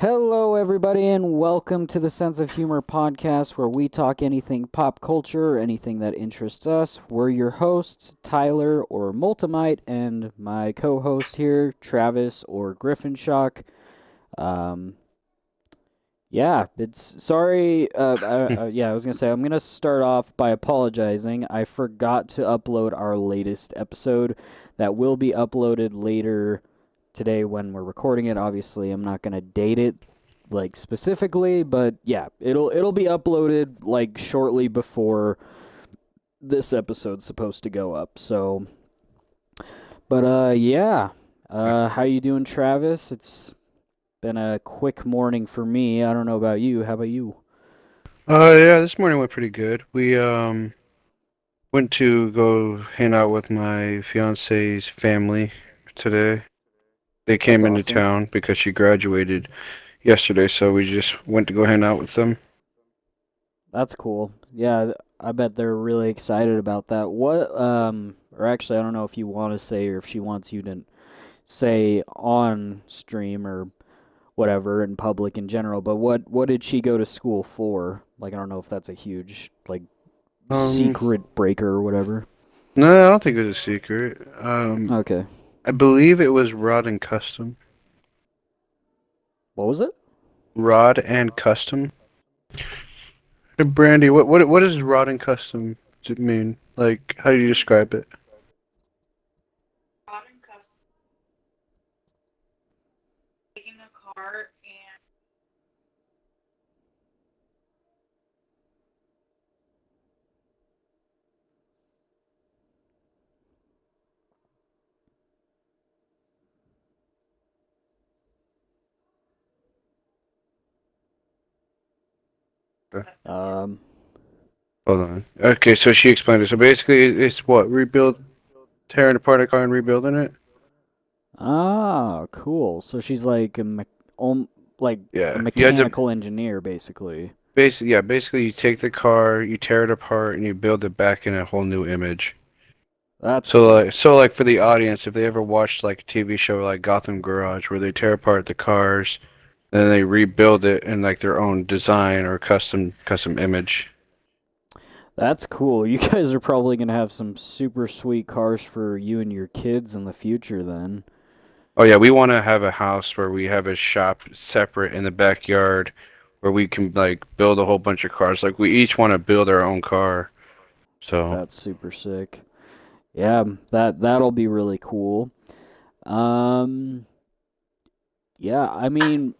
Hello, everybody, and welcome to the Sense of Humor podcast, where we talk anything pop culture, anything that interests us. We're your hosts, Tyler or Multimite, and my co-host here, Travis or Griffin Shock. Um, yeah, it's sorry. I was gonna say I'm gonna start off by apologizing. I forgot to upload our latest episode. That will be uploaded later today when we're recording it. Obviously, I'm not gonna date it like specifically, but yeah, it'll be uploaded like shortly before this episode's supposed to go up. So, but yeah. How you doing, Travis? It's been a quick morning for me. I don't know about you. How about you? Yeah, this morning went pretty good. We went to go hang out with my fiance's family today. They That's came into awesome. town because she graduated yesterday, so we just went to go hang out with them. That's cool. Yeah, I bet they're really excited about that. Or actually, I don't know if you want to say or if she wants you to say on stream or whatever in public in general, but what did she go to school for? Like, I don't know if that's a huge like Um, secret breaker or whatever. no, I don't think it was a secret. Okay. I believe it was Rod and Custom. What was it? Rod and Custom. Hey, Brandy, what does Rod and Custom mean? Like, how do you describe it? Um Hold on. Okay, so she explained it. So basically, it's what? Tearing apart a car and rebuilding it? cool. So she's like like a Yeah. You had to mechanical engineer basically. basically you take the car, you tear it apart, and you build it back in a whole new image. That's So cool. like for the audience, if they ever watched like a TV show like Gotham Garage, where they tear apart the cars, and then they rebuild it in like their own design or custom image. That's cool. You guys are probably going to have some super sweet cars for you and your kids in the future then. Oh yeah, we want to have a house where we have a shop separate in the backyard, where we can like build a whole bunch of cars. Like we each want to build our own car. So. That's super sick. Yeah, that'll be really cool. Um yeah, I mean,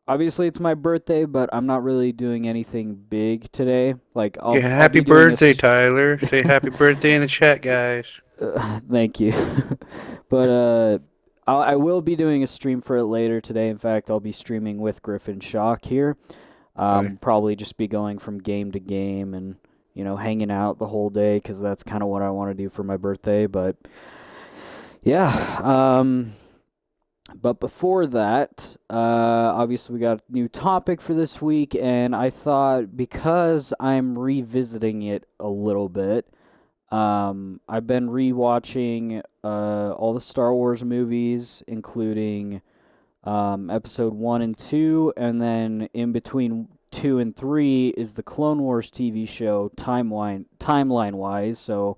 obviously it's my birthday, but I'm not really doing anything big today. Like Yeah, I'll happy be doing a birthday, Tyler. Say happy birthday in the chat, guys. thank you. But I will be doing a stream for it later today. In fact, I'll be streaming with Griffin Shock here. Bye. Probably just be going from game to game and hanging out the whole day because that's kind of what I want to do for my birthday. But yeah, but before that, obviously we got a new topic for this week, and I thought because I'm revisiting it a little bit, I've been rewatching all the Star Wars movies, including episode 1 and 2, and then in between 2 and 3 is the Clone Wars TV show timeline wise. So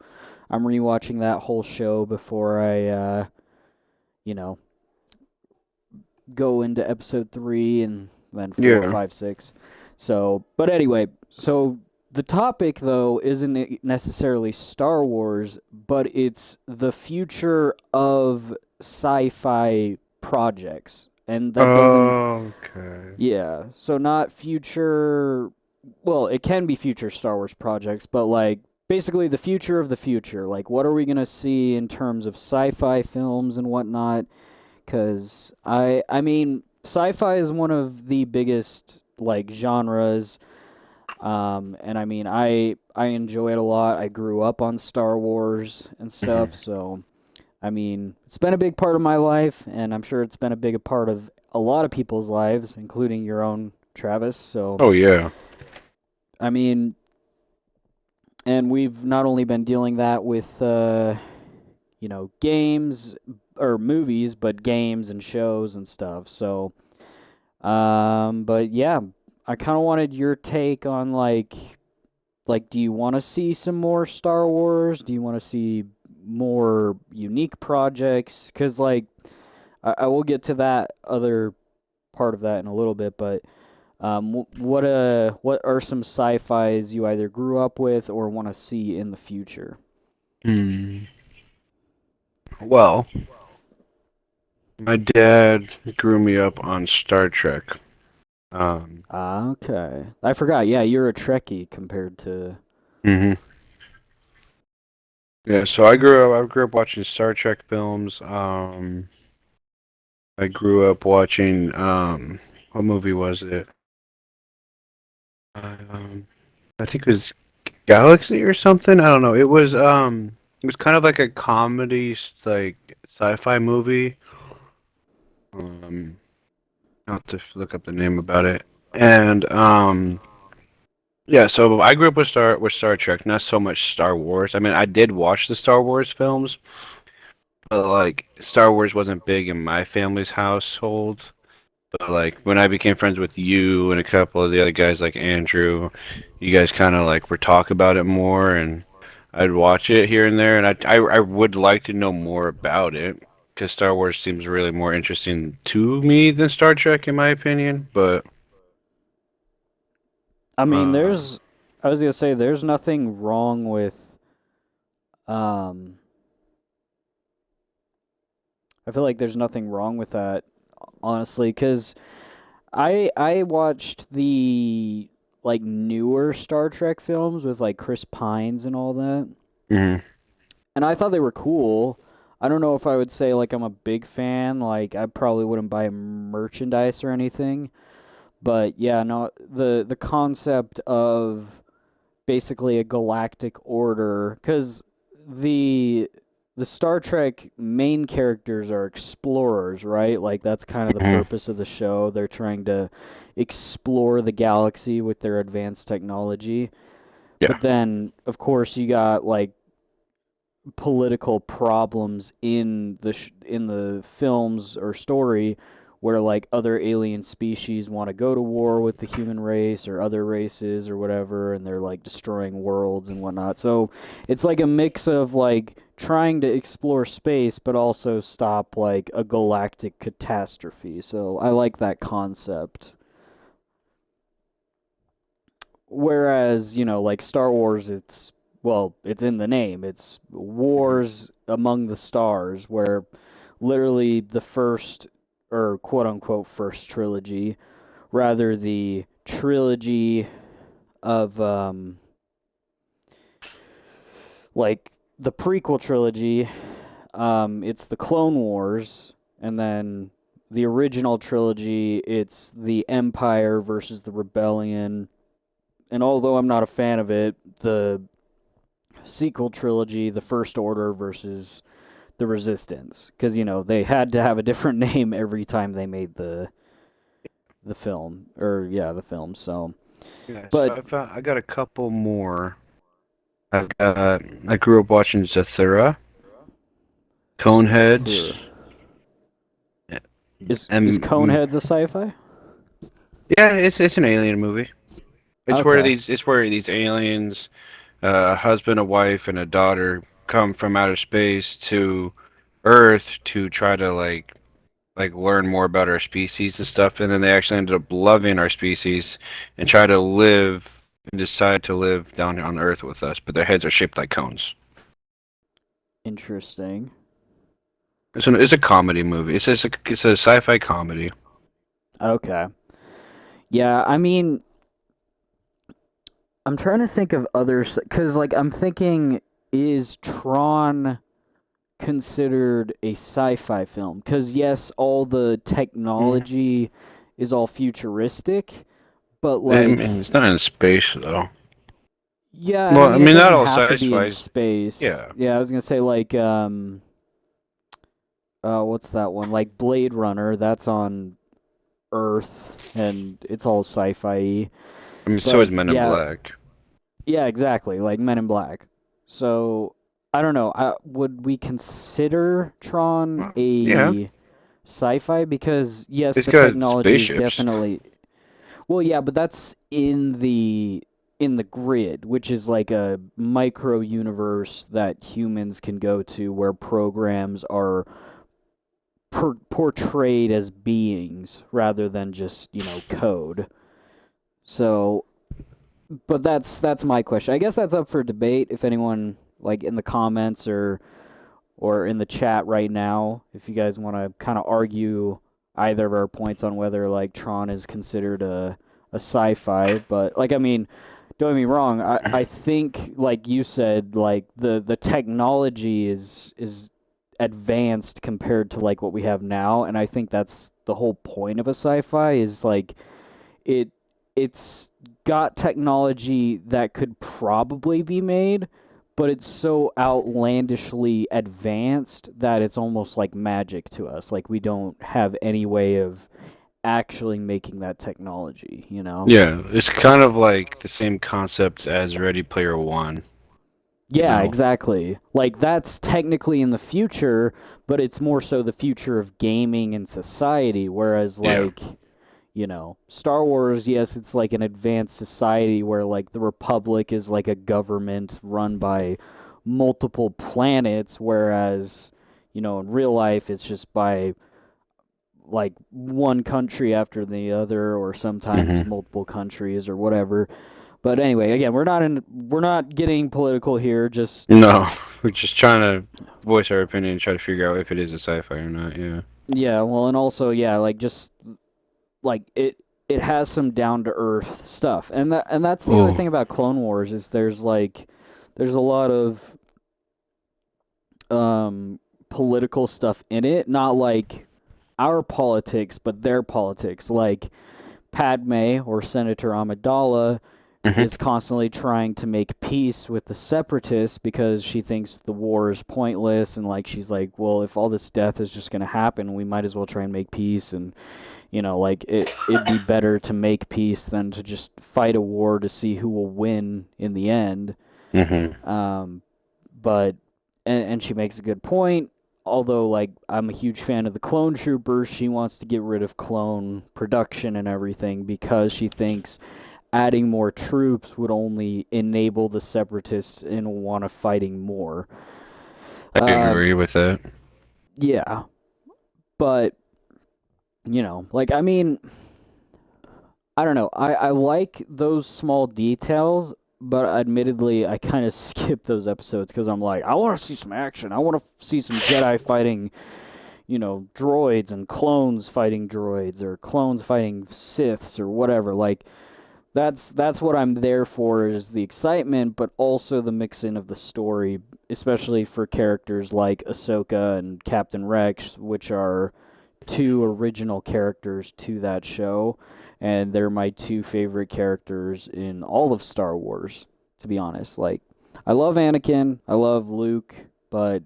I'm rewatching that whole show before I you know go into episode 3 and then four, Yeah. five, six. So, but anyway, so the topic though isn't necessarily Star Wars, but it's the future of sci-fi projects. And that doesn't, Okay. yeah, so not future, well, it can be future Star Wars projects, but like basically the future of the future. Like, what are we going to see in terms of sci fi films and whatnot? Because I mean, sci-fi is one of the biggest like genres, and I mean, I enjoy it a lot. I grew up on Star Wars and stuff, Mhm. so I mean, it's been a big part of my life, and I'm sure it's been a big part of a lot of people's lives, including your own, Travis. So Oh yeah. I mean, and we've not only been dealing that with games or movies, but games and shows and stuff. So But yeah, I kind of wanted your take on like do you want to see some more Star Wars? Do you want to see more unique projects? Because like I will get to that other part of that in a little bit, but what are some sci-fis you either grew up with or want to see in the future? Hmm. Well, my dad grew me up on Star Trek. Um, Ah, okay. I forgot. Yeah, you're a Trekkie compared to. hmm Yeah, so I grew up watching Star Trek films. I grew up watching what movie was it? Um, I think it was Galaxy or something. I don't know. It was kind of like a comedy like sci-fi movie. Um, I'll have to look up the name about it. And yeah, so I grew up with Star Trek, not so much Star Wars. I mean, I did watch the Star Wars films, but like Star Wars wasn't big in my family's household. But like when I became friends with you and a couple of the other guys like Andrew, you guys kind of like were talk about it more, and I'd watch it here and there, and I would like to know more about it because Star Wars seems really more interesting to me than Star Trek in my opinion. But I mean, uh, there's. I was gonna say there's nothing wrong with. Um, I feel like there's nothing wrong with that, honestly, because I watched the like newer Star Trek films with like Chris Pines and all that, mhm, and I thought they were cool. I don't know if I would say like I'm a big fan. Like I probably wouldn't buy merchandise or anything, but yeah, no, the concept of basically a galactic order because the the Star Trek main characters are explorers, right? Like that's kind of the mhm, purpose of the show. They're trying to explore the galaxy with their advanced technology. yeah, But then of course you got like political problems in in the films or story where like other alien species want to go to war with the human race or other races or whatever, and they're like destroying worlds and whatnot. So it's like a mix of like trying to explore space but also stop like a galactic catastrophe. So I like that concept. Whereas, like Star Wars, it's well, it's in the name. It's mhm, wars among the stars, where literally the first or quote unquote first trilogy, rather the trilogy of like the prequel trilogy, it's the Clone Wars, and then the original trilogy, it's the Empire versus the Rebellion. And although I'm not a fan of it, the sequel trilogy, the First Order versus the Resistance, because they had to have a different name every time they made the film, or yeah, the film. So, yeah. So but I got a couple more. I grew up watching Zathura, Coneheads, Zathura is and Coneheads a sci-fi? yeah, it's an alien movie. Okay, It's where these aliens, a husband, a wife, and a daughter come from outer space to Earth to try to like learn more about our species and stuff, and then they actually ended up loving our species and try to live and decide to live down on Earth with us, but their heads are shaped like cones. interesting. It's a comedy movie. It's a sci-fi comedy. Okay, yeah. I mean, I'm trying to think of others because, like, I'm thinking, is Tron considered a sci-fi film? Because yes, all the Mm. technology is all futuristic, but I like, mean, it's not in space though. yeah, and I Well, I mean it mean, not doesn't all have to be in sci-fi. space. Yeah. Yeah, I was gonna say like what's that one? Like Blade Runner, that's on Earth and it's all sci-fi. I mean, so is But Men in yeah, Black. yeah, exactly, like Men in Black. So I don't know. Would we consider Tron Yeah. a Sci-fi because yes, It's the got technology is spaceships. definitely well, yeah, but that's in the grid, which is like a micro universe that humans can go to where programs are portrayed as beings rather than just, code. So, but that's my question. I guess that's up for debate if anyone like in the comments or in the chat right now if you guys want to kind of argue either of our points on whether like Tron is considered a sci-fi, but like I mean, don't get me wrong, I think like you said like the technology is advanced compared to like what we have now, and I think that's the whole point of a sci-fi is like it it's got technology that could probably be made, but it's so outlandishly advanced that it's almost like magic to us. Like we don't have any way of actually making that technology, you know? Yeah, it's kind of like the same concept as Ready Player One. You Yeah, know? exactly. Like that's technically in the future, but it's more so the future of gaming and society, whereas Yeah. like Star Wars, yes, it's like an advanced society where like the Republic is like a government run by multiple planets, whereas, in real life it's just by like one country after the other or sometimes Hmm. multiple countries or whatever. But anyway, again, we're not getting political here, just No, we're just trying to voice our opinion and try to figure out if it is a sci-fi or not. Yeah. yeah, well, and also yeah, like just like it has some down to earth stuff. And that's the other Oh. thing about Clone Wars is there's a lot of political stuff in it, not like our politics, but their politics. Like Padme or Senator Amidala Hmm. is constantly trying to make peace with the separatists because she thinks the war is pointless, and like she's like, well, if all this death is just going to happen, we might as well try and make peace. And like it'd be better to make peace than to just fight a war to see who will win in the end. Hmm. um but and she makes a good point. Although like I'm a huge fan of the clone troopers, she wants to get rid of clone production and everything because she thinks adding more troops would only enable the separatists and want to fighting more. I um agree with that. yeah, but like I mean, I don't know. I like those small details, but admittedly, I kind of skip those episodes because I'm like, I want to see some action. I want to see some Jedi fighting, droids and clones fighting droids or clones fighting Siths or whatever. Like that's what I'm there for is the excitement, but also the mix in of the story, especially for characters like Ahsoka and Captain Rex, which are two original characters to that show, and they're my two favorite characters in all of Star Wars, to be honest. Like, I love Anakin, I love Luke, but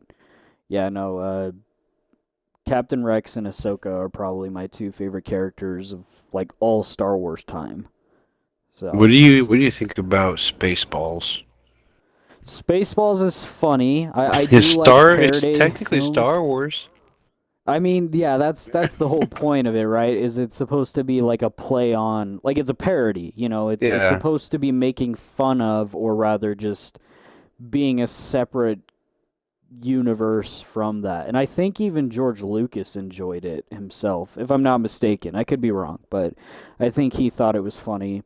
yeah, no, Captain Rex and Ahsoka are probably my two favorite characters of like all Star Wars time. So, What do you think about Spaceballs? Spaceballs is funny. I It's do like It's parody technically films. Star Wars. I mean, yeah, that's the whole point of it, right? Is it's supposed to be like a play on, like it's a parody, it's Yeah. supposed to be making fun of, or rather just being a separate universe from that. And I think even George Lucas enjoyed it himself, if I'm not mistaken. I could be wrong, but I think he thought it was funny.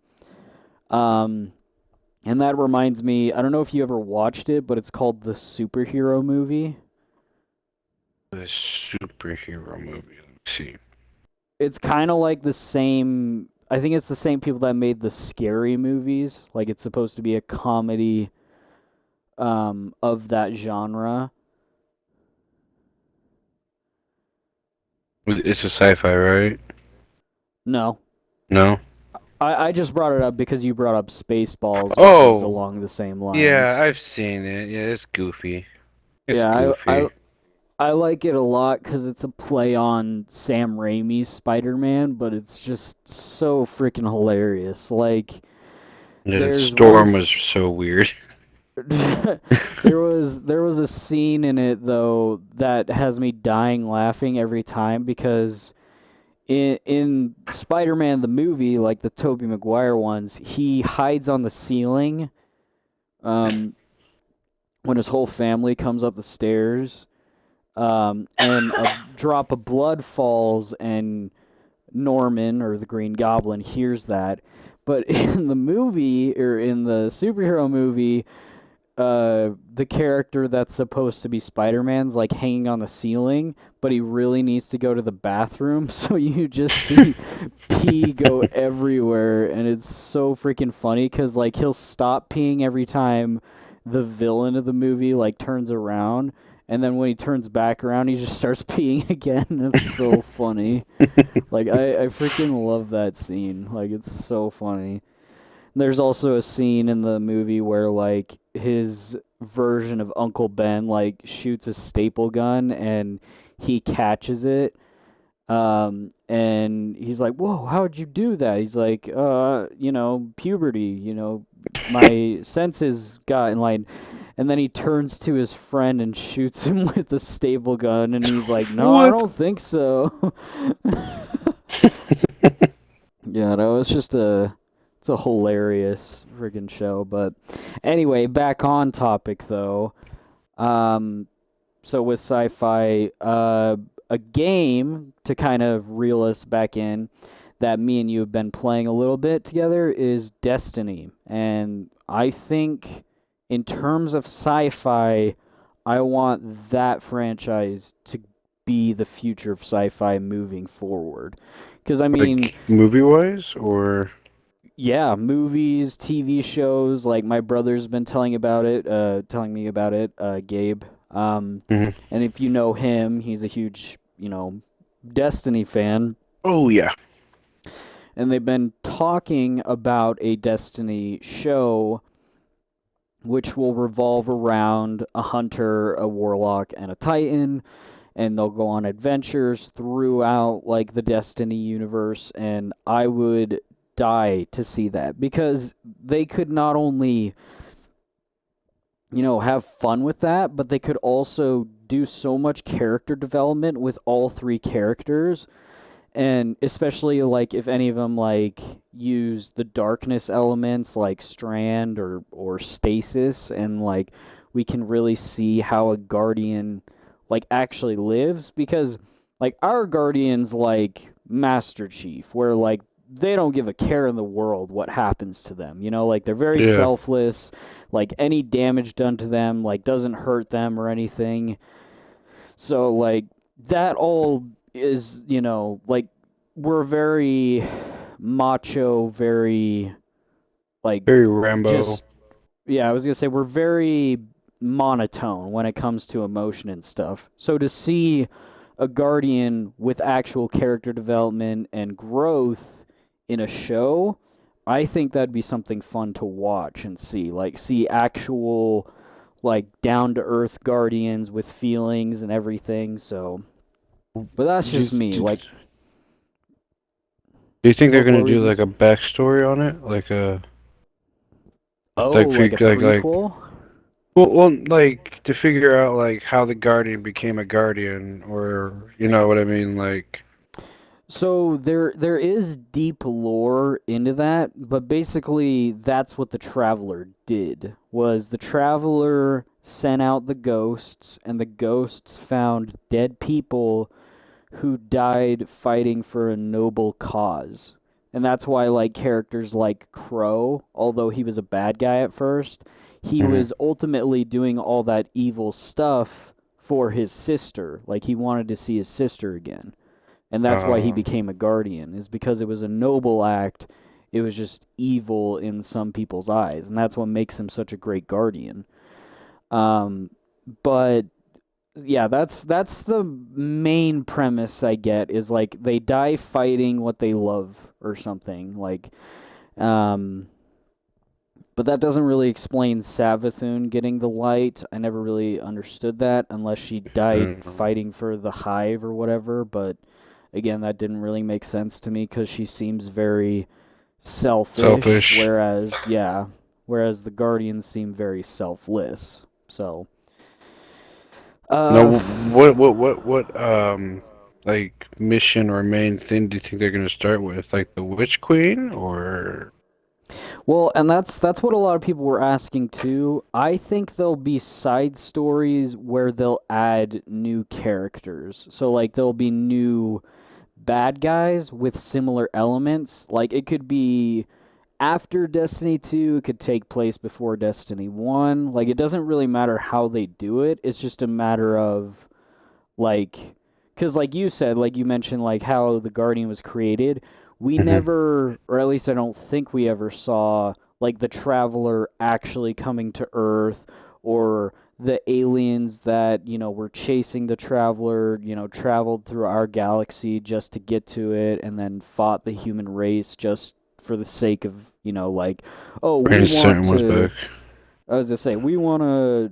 Um, and that reminds me, I don't know if you ever watched it, but it's called The Superhero Movie. The superhero movie. Let me see. It's kind of like the same. I think it's the same people that made the scary movies. Like it's supposed to be a comedy of that genre. It's a sci-fi, right? No, No? I just brought it up because you brought up Spaceballs, which is Oh, along the same yeah, lines. I've seen it. Yeah, it's goofy. It's Yeah, goofy. I like it a lot because it's a play on Sam Raimi's Spider-Man, but it's just so freaking hilarious. Like Yeah, the there's one. storm was so weird. There was a scene in it though that has me dying laughing every time because in Spider-Man the movie, like the Tobey Maguire ones, he hides on the ceiling um when his whole family comes up the stairs, and a drop of blood falls, and Norman or the Green Goblin hears that. But in the movie, or in the superhero movie, the character that's supposed to be Spider-Man's like hanging on the ceiling, but he really needs to go to the bathroom, so you just see pee go everywhere, and it's so freaking funny because like he'll stop peeing every time the villain of the movie like turns around, and then when he turns back around, he just starts peeing again. It's so funny. Like I freaking love that scene. Like it's so funny. There's also a scene in the movie where like his version of Uncle Ben like shoots a staple gun and he catches it. And he's like, "Whoa, how'd you do that?" He's like, puberty, my senses got in line." And then he turns to his friend and shoots him with the staple gun, and he's like, "No, I What? don't think so." Yeah, no, it's a hilarious friggin' show. But anyway, back on topic though. Um, so with sci-fi, a game to kind of reel us back in that me and you have been playing a little bit together is Destiny. And I think in terms of sci-fi, I want that franchise to be the future of sci-fi moving forward. Because I mean, Like movie wise, or yeah, movies, TV shows. Like my brother's been telling me about it, Gabe. Mhm. And if you know him, he's a huge, Destiny fan. Oh yeah. And they've been talking about a Destiny show which will revolve around a hunter, a warlock, and a titan, and they'll go on adventures throughout like the Destiny universe, and I would die to see that because they could not only have fun with that, but they could also do so much character development with all three characters, and especially like if any of them like use the darkness elements like strand or stasis, and like we can really see how a guardian like actually lives, because like our guardians like Master Chief, where like they don't give a care in the world what happens to them, like they're very Yeah. selfless, like any damage done to them like doesn't hurt them or anything. So like that all is, like we're very macho, very like Very Rambo. just yeah, I was gonna say we're very monotone when it comes to emotion and stuff. So to see a guardian with actual character development and growth in a show, I think that'd be something fun to watch and see. Like see actual like down to earth guardians with feelings and everything. So, but that's Do you, just me. do Like, you think they're what gonna were you do gonna like say? a backstory on it, like a Oh, like like a like prequel? like to figure out like how the Guardian became a Guardian, or you know what I mean, like. So there is deep lore into that, but basically that's what the Traveler did. Was the Traveler sent out the ghosts, and the ghosts found dead people who died fighting for a noble cause. And that's why like characters like Crow, although he was a bad guy at first, he Mhm. was ultimately doing all that evil stuff for his sister. Like he wanted to see his sister again. And that's why he Uh, became a guardian, is because it was a noble act. It was just evil in some people's eyes, and that's what makes him such a great guardian. Um, but yeah, that's the main premise I get, is like they die fighting what they love or something like. Um, but that doesn't really explain Savathun getting the light. I never really understood that unless she died uh, fighting for the hive or whatever. But again, that didn't really make sense to me because she seems very selfish. selfish. Whereas, yeah, whereas the Guardians seem very selfless. So, No, uh, like mission or main thing do you think they're gonna start with? Like the Witch Queen or? well, and that's what a lot of people were asking too. I think there'll be side stories where they'll add new characters. So like there'll be new bad guys with similar elements. Like it could be after Destiny 2, it could take place before Destiny 1. Like it doesn't really matter how they do it. It's just a matter of like cuz like you said, like you mentioned like how the Guardian was created, we Mhm. never, or at least I don't think we ever saw like the Traveler actually coming to Earth, or the aliens that, were chasing the Traveler, traveled through our galaxy just to get to it and then fought the human race just for the sake of, like, oh, we Bringing want certain ones to, back. I was to say, we want to,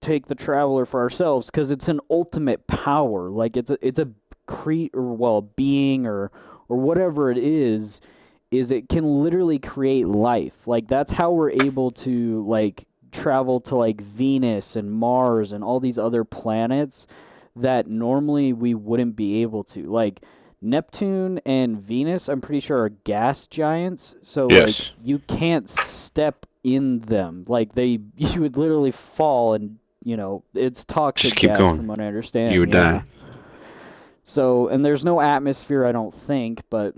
take the Traveler for ourselves because it's an ultimate power. Like it's a or well, being or whatever it is it can literally create life. Like that's how we're able to like travel to like Venus and Mars and all these other planets that normally we wouldn't be able to. Like Neptune and Venus, I'm pretty sure are gas giants, so like Yes. you can't step in them. Like they you would literally fall and it's Just toxic keep gas from going. what I You understand. would Yeah. die. So, and there's no atmosphere, I don't think, but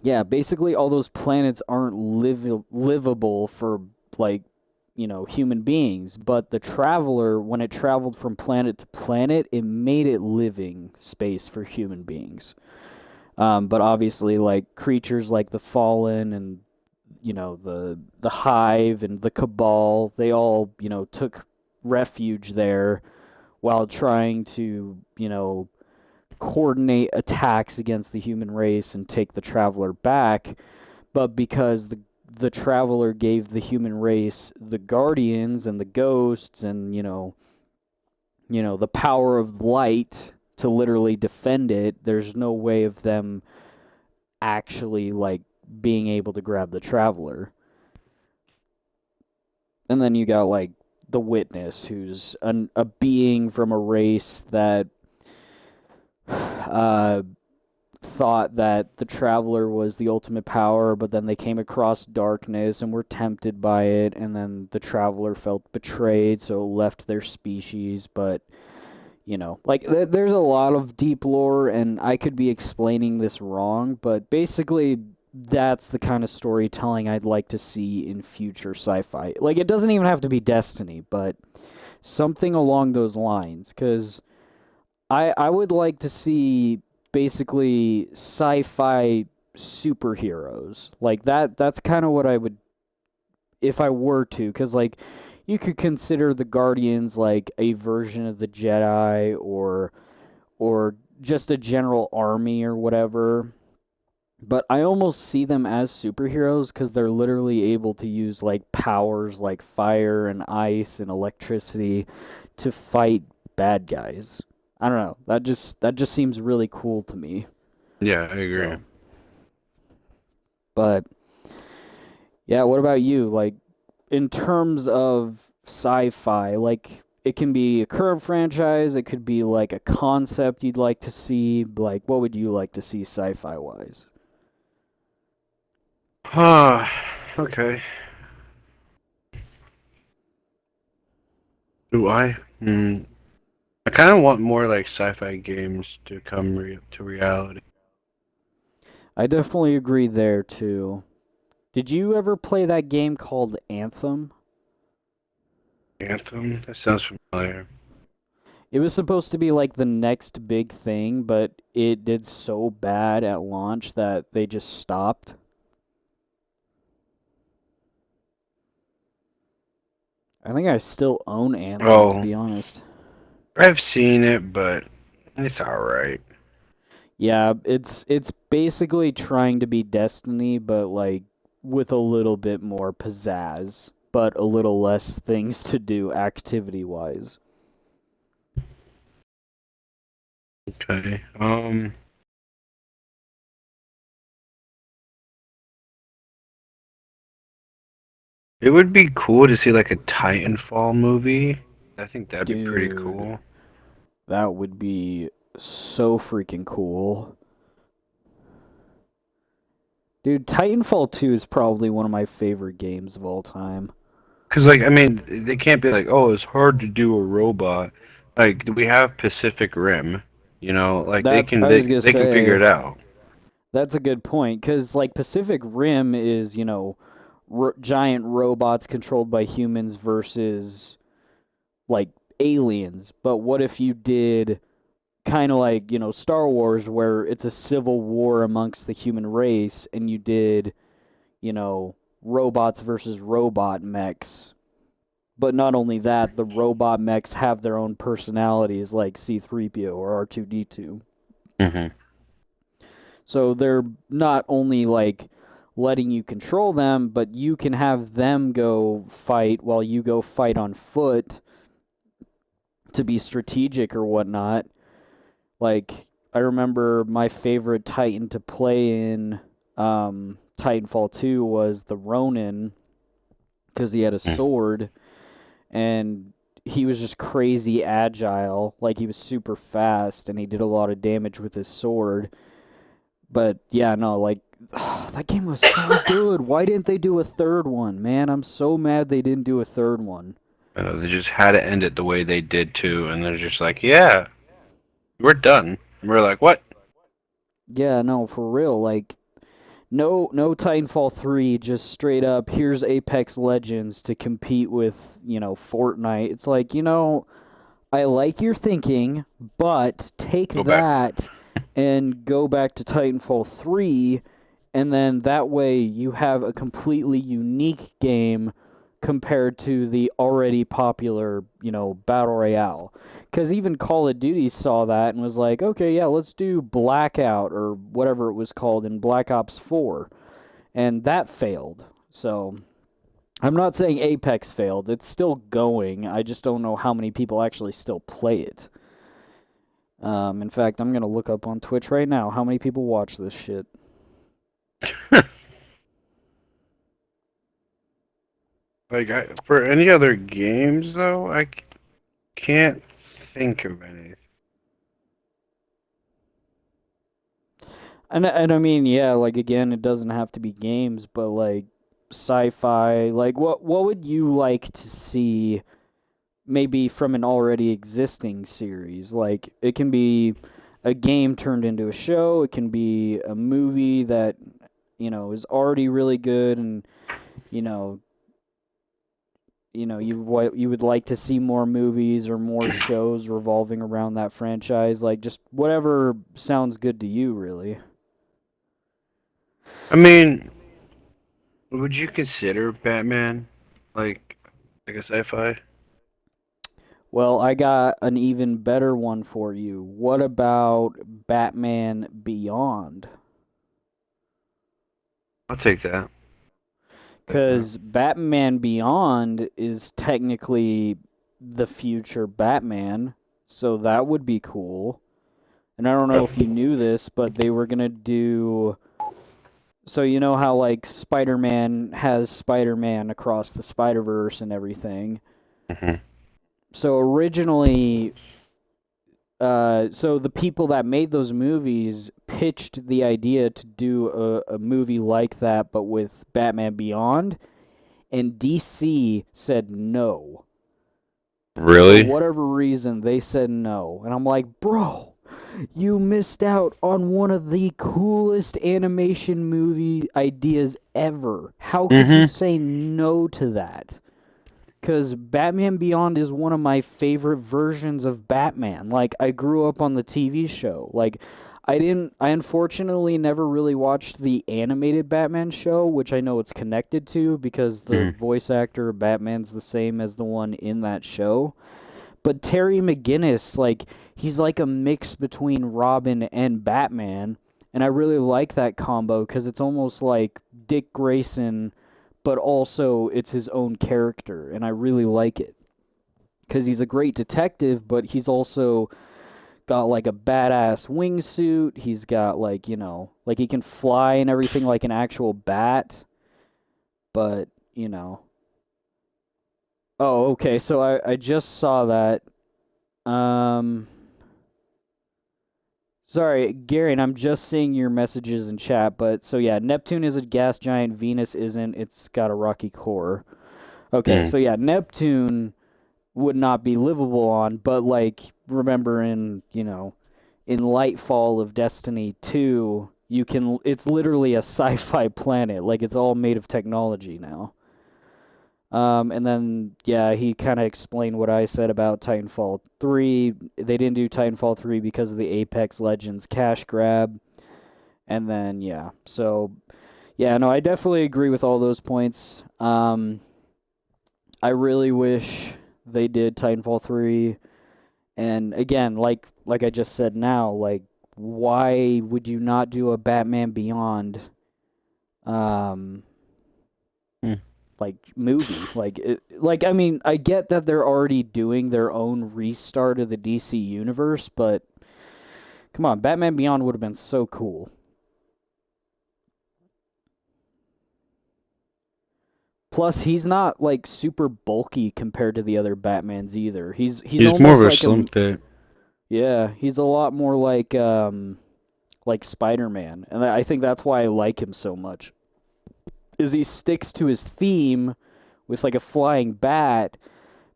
yeah, basically all those planets aren't livable for like, human beings, but the Traveler, when it traveled from planet to planet, it made it living space for human beings. But obviously, like creatures like the Fallen and the Hive and the Cabal, they all took refuge there while trying to coordinate attacks against the human race and take the Traveler back. But because the Traveler gave the human race the Guardians and the Ghosts and the power of light to literally defend it, there's no way of them actually like being able to grab the Traveler. And then you got like the Witness, who's a being from a race that uh, thought that the Traveler was the ultimate power, but then they came across darkness and were tempted by it, and then the Traveler felt betrayed, so left their species. But like there's a lot of deep lore, and I could be explaining this wrong, but basically that's the kind of storytelling I'd like to see in future sci-fi. Like it doesn't even have to be Destiny, but something along those lines, because I would like to see basically sci-fi superheroes. Like that's kind of what I would, if I were to, cuz like you could consider the Guardians like a version of the Jedi, or just a general army or whatever. But I almost see them as superheroes because they're literally able to use like powers like fire and ice and electricity to fight bad guys. I don't know. That just seems really cool to me. Yeah, I agree. So, but yeah, what about you? Like in terms of sci-fi, like it can be a current franchise, it could be like a concept you'd like to see. Like what would you like to see sci-fi wise? Ah, okay. Do I? I kind of want more like sci-fi games to come to reality. I definitely agree there too. Did you ever play that game called Anthem? Anthem? That sounds familiar. It was supposed to be like the next big thing, but it did so bad at launch that they just stopped. I think I still own Anthem, to Oh, be honest. I've seen it, but it's alright. Yeah, it's basically trying to be Destiny, but like with a little bit more pizzazz, but a little less things to do activity wise. Okay. It would be cool to see like a Titanfall movie. I think that'd be pretty Dude, cool. that would be so freaking cool. Dude, Titanfall 2 is probably one of my favorite games of all time. Because like I mean, they can't be like, oh, it's hard to do a robot. Like we have Pacific Rim, like they That can I they was gonna they can figure say it out. that's a good point because like Pacific Rim is giant robots controlled by humans versus like aliens. But what if you did kind of like Star Wars where it's a civil war amongst the human race, and you did you know robots versus robot mechs. But not only that, the robot mechs have their own personalities like C-3PO or R2-D2. Hmm. So they're not only like letting you control them, but you can have them go fight while you go fight on foot to be strategic or whatnot. Like, I remember my favorite Titan to play in Titanfall 2 was the Ronin because he had a sword and he was just crazy agile. Like, he was super fast and he did a lot of damage with his sword. But yeah, no, like that game was so good. Why didn't they do a third one, man? I'm so mad they didn't do a third one. They just had to end it the way they did too, and they're just like, yeah, we're done. And we're like, what? Yeah, no, for real. Like no Titanfall 3, just straight up here's Apex Legends to compete with, Fortnite. It's like, I like your thinking, but take Go back. that and go back to Titanfall 3, and then that way you have a completely unique game compared to the already popular, Battle Royale. Because even Call of Duty saw that and was like, okay, yeah, let's do Blackout or whatever it was called in Black Ops 4. And that failed. So I'm not saying Apex failed. It's still going. I just don't know how many people actually still play it. In fact, I'm going to look up on Twitch right now how many people watch this shit. Like for any other games though, can't think of any. And I mean, yeah, like again, it doesn't have to be games, but like sci-fi, like what would you like to see maybe from an already existing series? Like it can be a game turned into a show, it can be a movie that, is already really good and, you know, you would like to see more movies or more shows revolving around that franchise, like just whatever sounds good to you, really. I mean, would you consider Batman like like a sci-fi? Well, I got an even better one for you. What about Batman Beyond? I'll take that. Take that. Because Batman Beyond is technically the future Batman, so that would be cool. And I don't know if you knew this, but they were going to do. So, you know how, like, Spider Man has Spider Man across the Spider Verse and everything? Hmm. So, originally, so the people that made those movies pitched the idea to do a movie like that, but with Batman Beyond, and DC said no. For Really? whatever reason, they said no. And I'm like, bro, you missed out on one of the coolest animation movie ideas ever. How could you Hmm. say no to that? Because Batman Beyond is one of my favorite versions of Batman. Like, I grew up on the TV show. Like, I unfortunately never really watched the animated Batman show, which I know it's connected to because the Hmm. voice actor of Batman's the same as the one in that show. But Terry McGinnis, like, he's like a mix between Robin and Batman. And I really like that combo because it's almost like Dick Grayson, but also it's his own character. And I really like it because he's a great detective, but he's also got like a badass wingsuit. He's got like, like he can fly and everything like an actual bat. But, Oh, okay. So I just saw that. Um, Sorry, Gary, and I'm just seeing your messages in chat. But so yeah, Neptune is a gas giant. Venus isn't. It's got a rocky core. Okay, Hmm. so yeah, Neptune would not be livable on. But like, remember in Lightfall of Destiny 2, you can. It's literally a sci-fi planet. Like it's all made of technology now. And then, yeah, he kind of explained what I said about Titanfall 3. They didn't do Titanfall 3 because of the Apex Legends cash grab. And then, yeah. So, yeah, no, I definitely agree with all those points. I really wish they did Titanfall 3. And again, like I just said now, like, why would you not do a Batman Beyond um Hmm. like movie. Like I mean, I get that they're already doing their own restart of the DC universe, but come on, Batman Beyond would have been so cool. Plus, he's not like super bulky compared to the other Batmans either. He's He's more of almost a like slim a fit. yeah, he's a lot more like Spider-Man. And I think that's why I like him so much. Is he sticks to his theme with like a flying bat,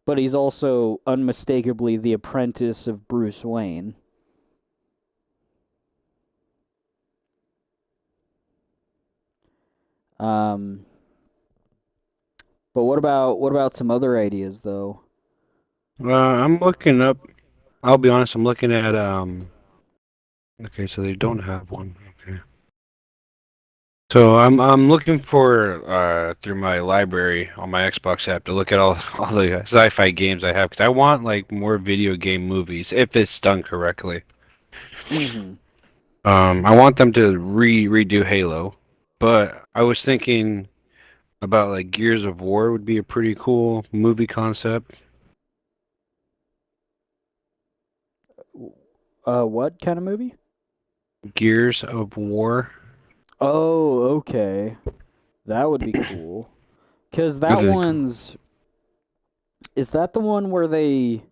but he's also unmistakably the apprentice of Bruce Wayne. Um, but what about some other ideas though? I'm looking up. I'll be honest. I'm looking at Okay, so they don't have one. Okay. So I'm looking for through my library on my Xbox app to look at all the sci-fi games I have because I want like more video game movies if it's done correctly. Mm-hmm. I want them to redo Halo, but I was thinking about like Gears of War would be a pretty cool movie concept. What kind of movie? Gears of War. Oh, okay. That would be cool. Cause This that is cool. one's is that the one where they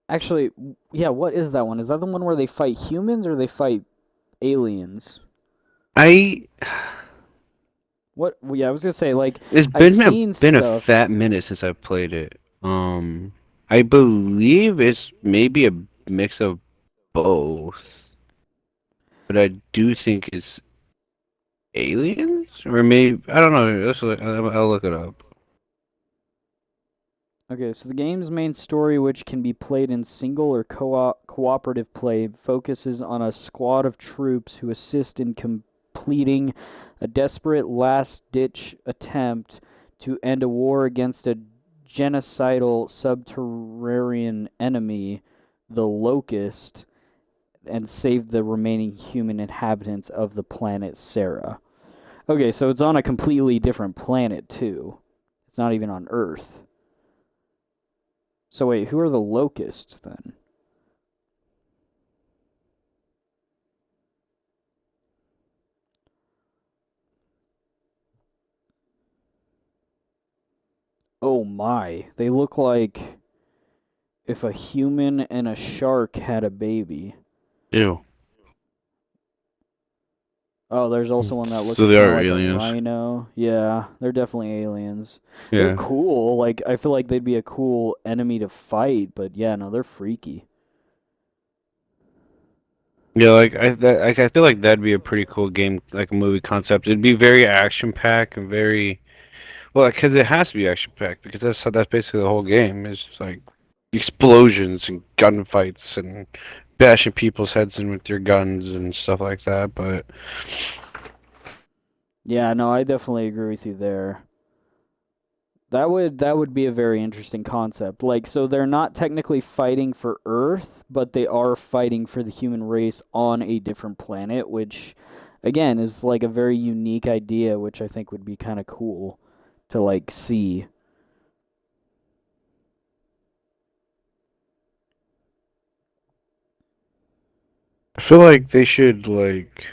actually yeah, what is that one? Is that the one where they fight humans or they fight aliens? I What well, yeah, I was gonna say like It's I've been seen a stuff. fat minute since I played it. I believe it's maybe a mix of both, but I do think it's aliens or maybe I don't know. I'll look it up. Okay, so the game's main story, which can be played in single or cooperative play, focuses on a squad of troops who assist in completing a desperate last-ditch attempt to end a war against a genocidal subterranean enemy, the Locust, and save the remaining human inhabitants of the planet Sarah. Okay, so it's on a completely different planet, too. It's not even on Earth. So wait, who are the locusts then? Oh my, they look like if a human and a shark had a baby. Ew. Oh, there's also one that So looks they kind of are like a aliens. rhino. Yeah, they're definitely aliens. They're Yeah. cool. Like I feel like they'd be a cool enemy to fight, but yeah, no, they're freaky. Yeah, like I feel like that'd be a pretty cool game, like a movie concept. It'd be very action packed and very well, because it has to be action packed because that's basically the whole game. Is like explosions and gunfights and bashing people's heads in with your guns and stuff like that. But Yeah, no, I definitely agree with you there. That would be a very interesting concept. Like, so they're not technically fighting for Earth, but they are fighting for the human race on a different planet, which again is like a very unique idea, which I think would be kind of cool to like see. I feel like they should like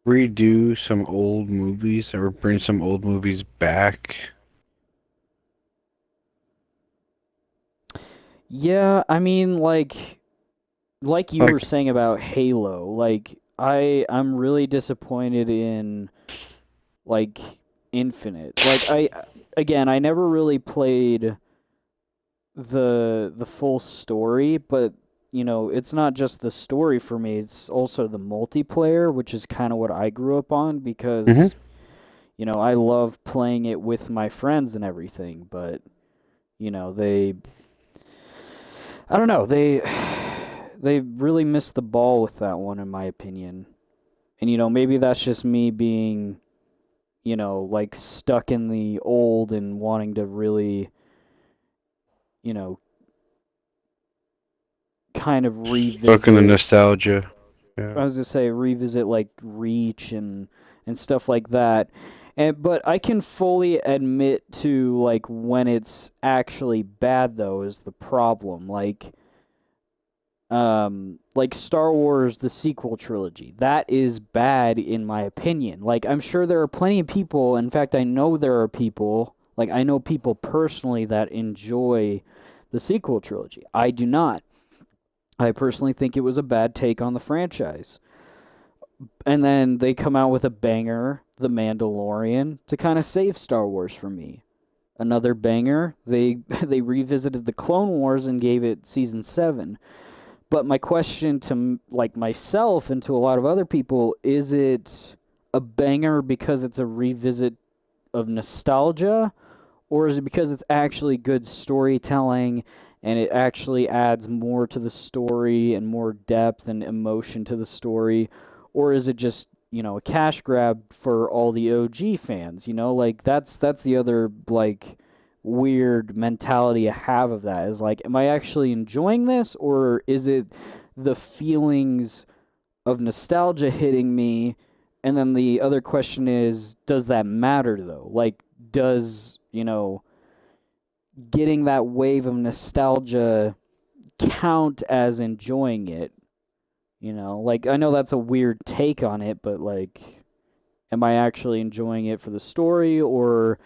redo some old movies or bring some old movies back. Yeah, I mean, like you were Like, saying about Halo, like I'm really disappointed in like Infinite. Like I again, I never really played the full story, but it's not just the story for me, it's also the multiplayer, which is kind of what I grew up on hmm because I love playing it with my friends and everything, but they I don't know, they really missed the ball with that one in my opinion. And maybe that's just me being, like stuck in the old and wanting to really, you know, kind of Stuck in the revisit. nostalgia. I Yeah. was gonna say revisit like Reach and stuff like that. But I can fully admit to like when it's actually bad though is the problem. Like Star Wars the sequel trilogy. That is bad in my opinion. Like I'm sure there are plenty of people, in fact I know there are people, like I know people personally that enjoy the sequel trilogy. I do not. I personally think it was a bad take on the franchise. And then they come out with a banger, The Mandalorian, to kind of save Star Wars for me. Another banger, they they revisited the Clone Wars and gave it season 7. But my question to like myself and to a lot of other people, is it a banger because it's a revisit of nostalgia, or is it because it's actually good storytelling and it actually adds more to the story and more depth and emotion to the story, or is it just a cash grab for all the OG fans? Like that's the other like weird mentality I have of that is like, am I actually enjoying this, or is it the feelings of nostalgia hitting me? And then the other question is, does that matter though? Like, does getting that wave of nostalgia count as enjoying it? Like I know that's a weird take on it, but like, am I actually enjoying it for the story, or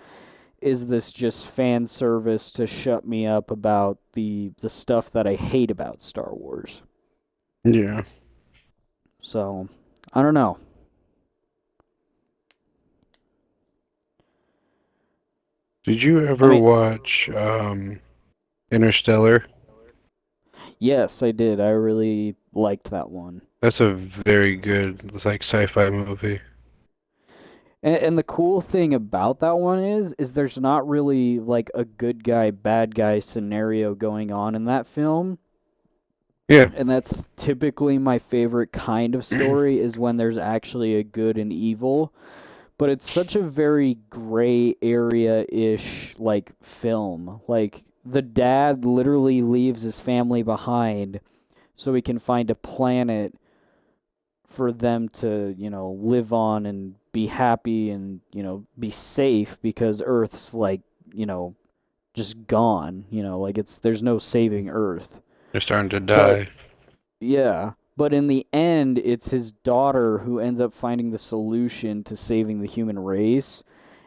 is this just fan service to shut me up about the stuff that I hate about Star Wars? Yeah. So, I don't know. Did you I ever mean, watch Interstellar? yes, I did. I really liked that one. That's a very good like sci-fi movie. And the cool thing about that one is there's not really like a good guy, bad guy scenario going on in that film. Yeah. And that's typically my favorite kind of story is when there's actually a good and evil. But it's such a very gray area-ish like film. Like the dad literally leaves his family behind so he can find a planet for them to, live on and be happy and, be safe because Earth's like, just gone, like there's no saving Earth. They're starting to But die. yeah, but in the end it's his daughter who ends up finding the solution to saving the human race.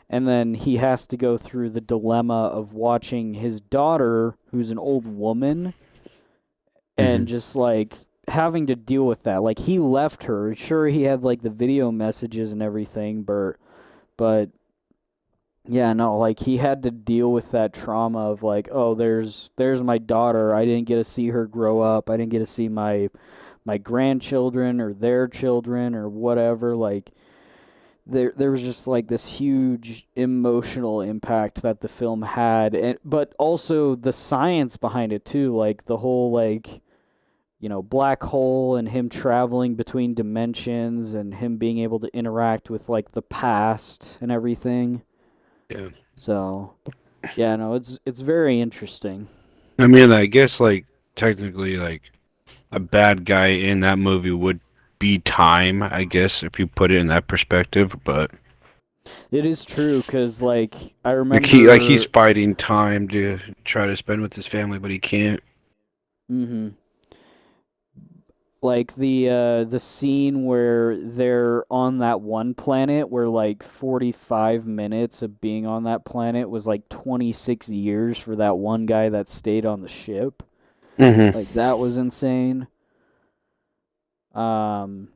And then he has to go through the dilemma of watching his daughter, who's an old woman, hmm and just like having to deal with that. Like he left her. Sure, he had like the video messages and everything, but yeah, no, like he had to deal with that trauma of like, oh, there's my daughter. I didn't get to see her grow up. I didn't get to see my grandchildren or their children or whatever. Like there was just like this huge emotional impact that the film had, but also the science behind it too, like the whole like black hole and him traveling between dimensions and him being able to interact with like the past and everything. Yeah. So, yeah, no, it's very interesting. I mean, I guess like technically like a bad guy in that movie would be time, I guess, if you put it in that perspective, but It is true cuz like I he's remember fighting time to try to spend with his family, but he can't. mhm like the scene where they're on that one planet where like 45 minutes of being on that planet was like 26 years for that one guy that stayed on the ship. Mm-hmm. Like that was insane. Um,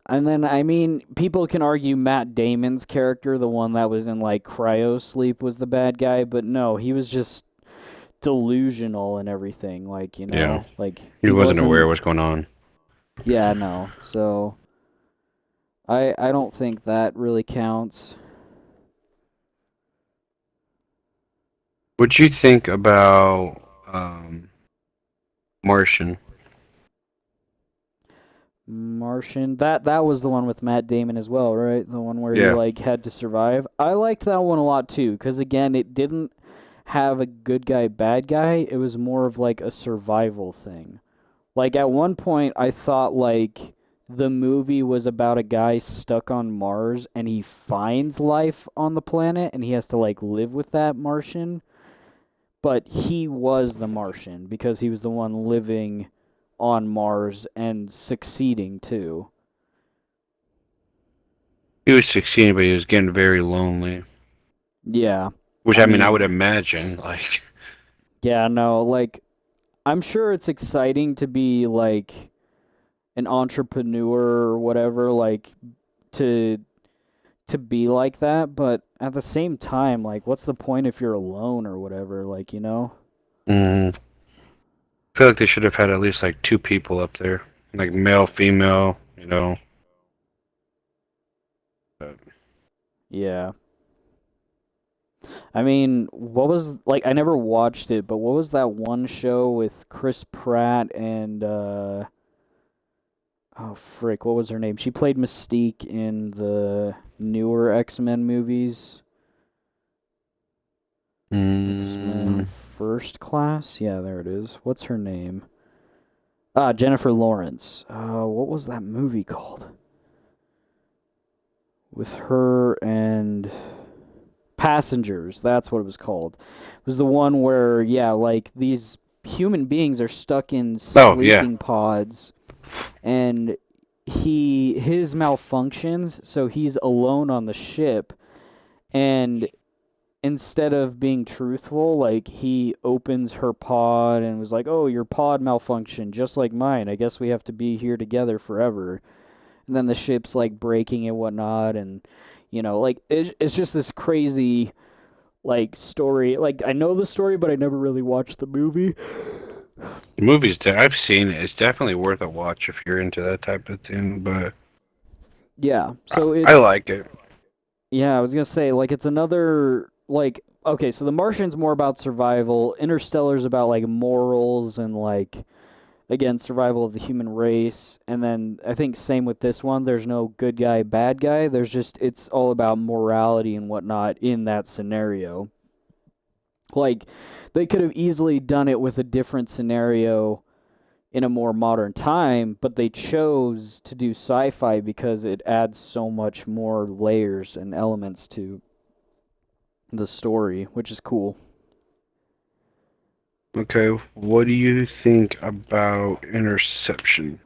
and then I mean, people can argue Matt Damon's character, the one that was in like cryo sleep, was the bad guy, but no, he was just delusional and everything. Like Yeah. like He he wasn't aware of wasn't. what's going on. Yeah, no. So I don't think that really counts. What you think about Martian? Martian. That was the one with Matt Damon as well, right? The one where he Yeah. like had to survive. I liked that one a lot too, because again, it didn't have a good guy, bad guy. It was more of like a survival thing. Like at one point, I thought like the movie was about a guy stuck on Mars and he finds life on the planet and he has to like live with that Martian. But he was the Martian because he was the one living on Mars and succeeding too. He was succeeding, but he was getting very lonely. Yeah. Which I I mean, I would mean, imagine. Like, yeah, no, like I'm sure it's exciting to be like an entrepreneur or whatever, like to to be like that, but at the same time, like what's the point if you're alone or whatever, like, I feel like they should have had at least like two people up there, like male, female. But Yeah. I mean, what was like I never watched it, but what was that one show with Chris Pratt and oh frick, what was her name? She played Mystique in the newer X-Men movies. X-Men mm, First Class? Yeah, there it is. What's her name? Ah, Jennifer Lawrence. What was that movie called? With her and Passengers. That's what it was called. It was the one where, yeah, like these human beings are stuck in oh yeah, sleeping pods and his malfunctions, so he's alone on the ship and instead of being truthful, like he opens her pod and was like, "Oh, your pod malfunctioned just like mine. I guess we have to be here together forever." And then the ship's like breaking and whatnot, and like it's just this crazy like story. Like I know the story, but I never really watched the movie. the movies that I've seen, it's definitely worth a watch if you're into that type of thing. But Yeah, I, so I it's like it. yeah, I was gonna say like it's another like okay, so The Martian's more about survival. Interstellar's about like morals and like again survival of the human race, and then I think same with this one. There's no good guy, bad guy. There's just it's all about morality and whatnot in that scenario. Like they could have easily done it with a different scenario in a more modern time, but they chose to do sci-fi because it adds so much more layers and elements to the story, which is cool. Okay, what do you think about Interception?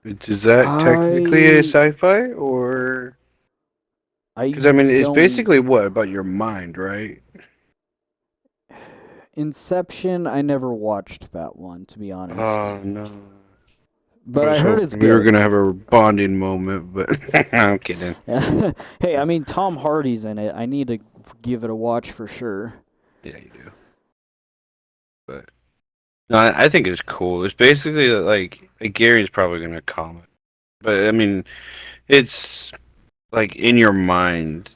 Is that technically a I sci-fi or? I Because I mean, it's don't basically what about your mind, right? Inception, I never watched that one to be honest. Oh no. I But I was heard it's hoping we were good. gonna have a bonding moment, but I'm kidding. Hey, I mean Tom Hardy's in it. I need to give it a watch for sure. Yeah, you do. But no, I think it's cool. It's basically like Gary's probably gonna comment, but I mean, it's like in your mind.